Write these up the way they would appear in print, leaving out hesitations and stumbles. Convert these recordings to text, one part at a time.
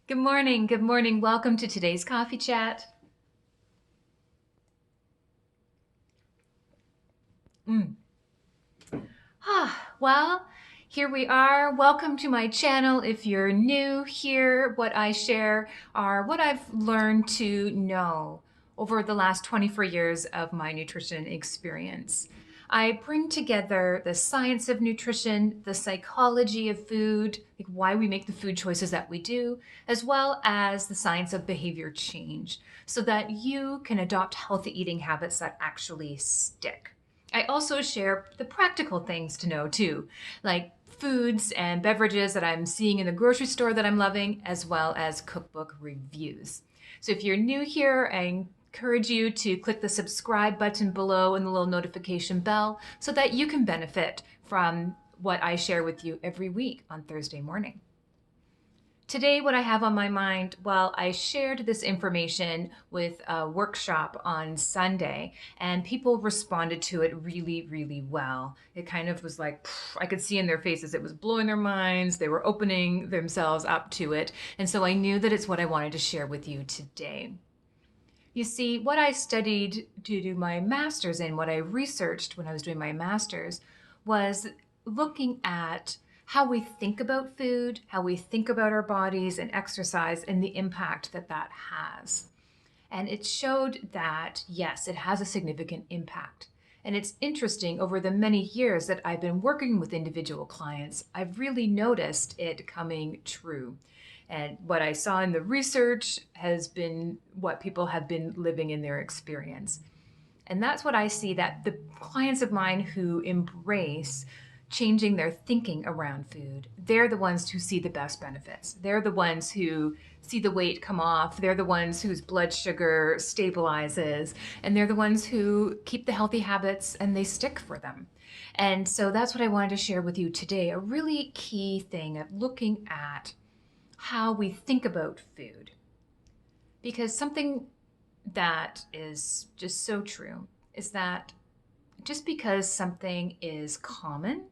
Good morning. Good morning. Welcome to today's coffee chat. Mm. Well, here we are. Welcome to my channel. If you're new here, what I share are what I've learned to know over the last 24 years of my nutrition experience. I bring together the science of nutrition, the psychology of food, like why we make the food choices that we do, as well as the science of behavior change, so that you can adopt healthy eating habits that actually stick. I also share the practical things to know too, like foods and beverages that I'm seeing in the grocery store that I'm loving, as well as cookbook reviews. So if you're new here, I encourage you to click the subscribe button below and the little notification bell so that you can benefit from what I share with you every week on Thursday morning. Today, what I have on my mind, well, I shared this information with a workshop on Sunday, and people responded to it really, really well. It kind of was like, I could see in their faces, it was blowing their minds. They were opening themselves up to it. And so I knew that it's what I wanted to share with you today. You see, what I studied to do my master's in, what I researched when I was doing my master's, was looking at how we think about food, how we think about our bodies and exercise, and the impact that that has. And it showed that, yes, it has a significant impact. And it's interesting, over the many years that I've been working with individual clients, I've really noticed it coming true. And what I saw in the research has been what people have been living in their experience. And that's what I see, that the clients of mine who embrace changing their thinking around food, they're the ones who see the best benefits. They're the ones who see the weight come off. They're the ones whose blood sugar stabilizes. And they're the ones who keep the healthy habits and they stick for them. And so that's what I wanted to share with you today, a really key thing of looking at how we think about food. Because something that is just so true is that just because something is common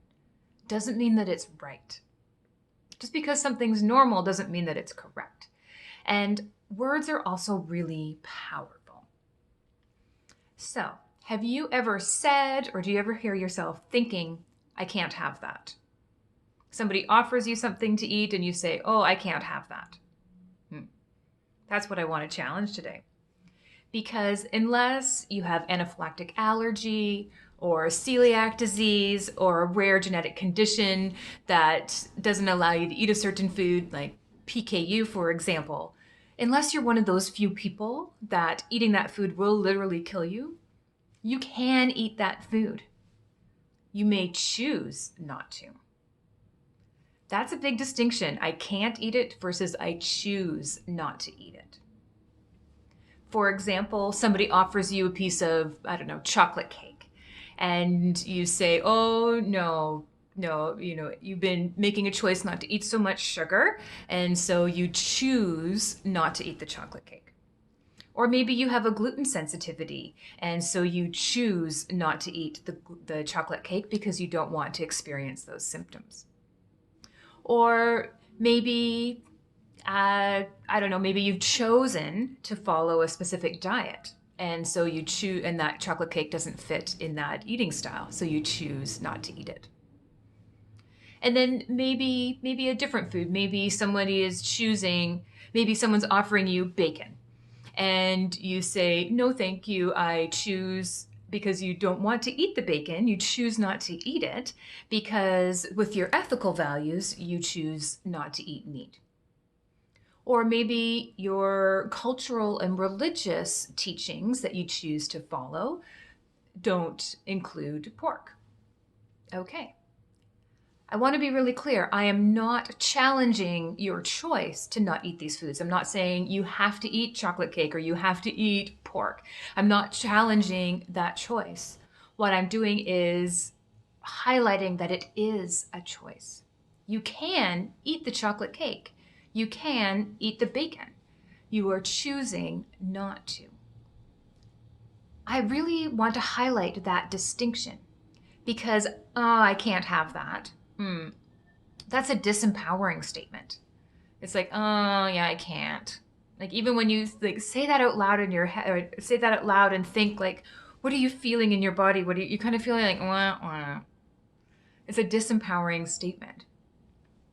doesn't mean that it's right. Just because something's normal doesn't mean that it's correct. And words are also really powerful. So, have you ever said, or do you ever hear yourself thinking, I can't have that? Somebody offers you something to eat and you say, oh, I can't have that. That's what I want to challenge today. Because unless you have anaphylactic allergy or celiac disease or a rare genetic condition that doesn't allow you to eat a certain food, like PKU, for example, unless you're one of those few people that eating that food will literally kill you, you can eat that food. You may choose not to. That's a big distinction. I can't eat it versus I choose not to eat it. For example, somebody offers you a piece of, I don't know, chocolate cake, and you say, oh, no, you've been making a choice not to eat so much sugar, and so you choose not to eat the chocolate cake. Or maybe you have a gluten sensitivity, and so you choose not to eat the chocolate cake because you don't want to experience those symptoms. Or maybe, I don't know, maybe you've chosen to follow a specific diet. And so you choose, and that chocolate cake doesn't fit in that eating style. So you choose not to eat it. And then maybe a different food. Maybe somebody is choosing, maybe someone's offering you bacon. And you say, no, thank you, I choose, because you don't want to eat the bacon, you choose not to eat it because with your ethical values, you choose not to eat meat. Or maybe your cultural and religious teachings that you choose to follow don't include pork. Okay. I want to be really clear. I am not challenging your choice to not eat these foods. I'm not saying you have to eat chocolate cake or you have to eat pork. I'm not challenging that choice. What I'm doing is highlighting that it is a choice. You can eat the chocolate cake. You can eat the bacon. You are choosing not to. I really want to highlight that distinction because, oh, I can't have that. That's a disempowering statement. It's like, oh yeah, I can't. Like even when you like say that out loud in your head, or say that out loud and think like, what are you feeling in your body? What are you kind of feeling like, wah, wah. It's a disempowering statement.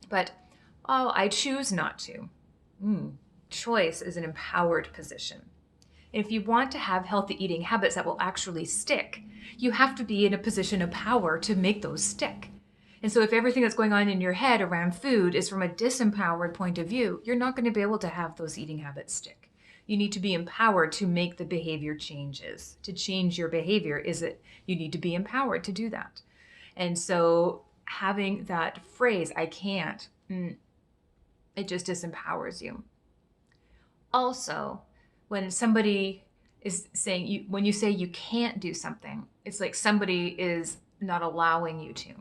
But, oh, I choose not to. Choice is an empowered position. If you want to have healthy eating habits that will actually stick, you have to be in a position of power to make those stick. And so if everything that's going on in your head around food is from a disempowered point of view, you're not going to be able to have those eating habits stick. You need to be empowered to make the behavior changes. To change your behavior you need to be empowered to do that. And so having that phrase, I can't, it just disempowers you. Also, when somebody is saying, when you say you can't do something, it's like somebody is not allowing you to,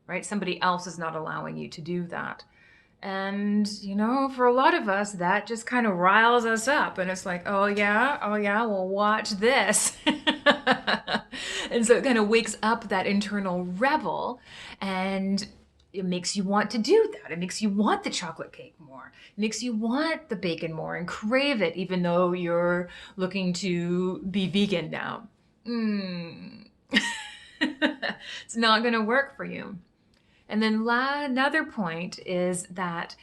right? Somebody else is not allowing you to do that. And, for a lot of us, that just kind of riles us up. And it's like, oh yeah, well, watch this. And so it kind of wakes up that internal rebel, and it makes you want to do that. It makes you want the chocolate cake more. It makes you want the bacon more and crave it, even though you're looking to be vegan now. It's not going to work for you. And then another point is that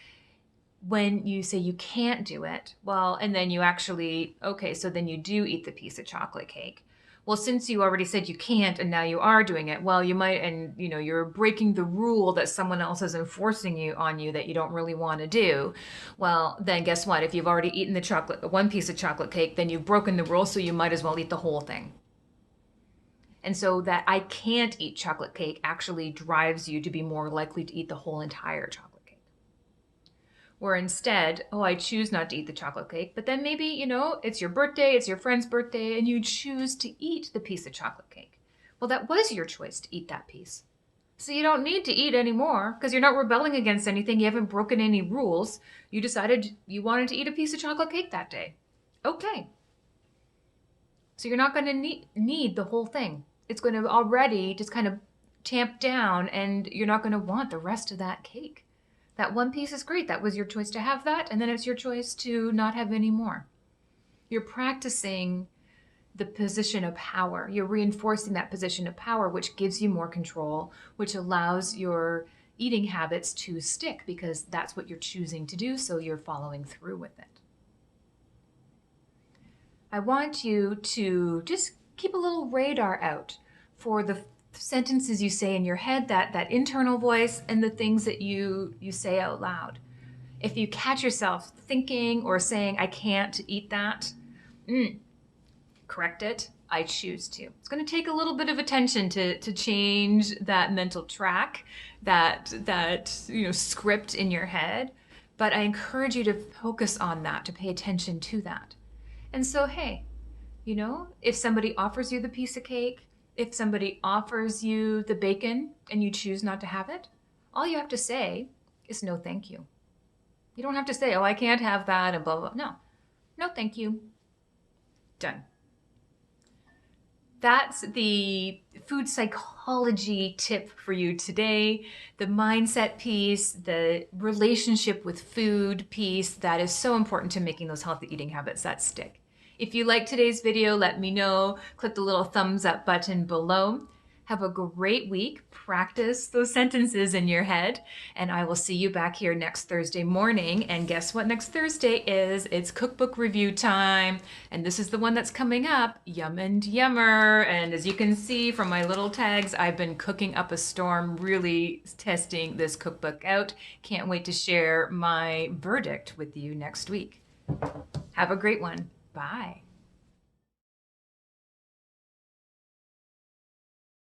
when you say you can't do it, well, and then you actually, okay, so then you do eat the piece of chocolate cake. Well, since you already said you can't and now you are doing it, well, you might, and you're breaking the rule that someone else is enforcing on you that you don't really want to do. Well, then guess what? If you've already eaten the one piece of chocolate cake, then you've broken the rule, so you might as well eat the whole thing. And so that I can't eat chocolate cake actually drives you to be more likely to eat the whole entire chocolate cake. Where instead, oh, I choose not to eat the chocolate cake, but then maybe, it's your birthday, it's your friend's birthday, and you choose to eat the piece of chocolate cake. Well, that was your choice to eat that piece. So you don't need to eat anymore because you're not rebelling against anything. You haven't broken any rules. You decided you wanted to eat a piece of chocolate cake that day. Okay. So you're not going to need the whole thing. It's going to already just kind of tamp down, and you're not going to want the rest of that cake. That one piece is great. That was your choice to have that, and then it's your choice to not have any more. You're practicing the position of power. You're reinforcing that position of power, which gives you more control, which allows your eating habits to stick because that's what you're choosing to do, so you're following through with it. I want you to just keep a little radar out for the sentences you say in your head, that internal voice, and the things that you say out loud. If you catch yourself thinking or saying, I can't eat that, correct it. I choose to. It's going to take a little bit of attention to change that mental track, that script in your head. But I encourage you to focus on that, to pay attention to that. And so, hey, if somebody offers you the piece of cake, if somebody offers you the bacon and you choose not to have it, all you have to say is no, thank you. You don't have to say, oh, I can't have that and blah, blah, blah. No, thank you. Done. That's the food psychology tip for you today. The mindset piece, the relationship with food piece, that is so important to making those healthy eating habits that stick. If you like today's video, let me know. Click the little thumbs up button below. Have a great week. Practice those sentences in your head. And I will see you back here next Thursday morning. And guess what next Thursday is? It's cookbook review time. And this is the one that's coming up, Yum and Yummer. And as you can see from my little tags, I've been cooking up a storm, really testing this cookbook out. Can't wait to share my verdict with you next week. Have a great one. Bye.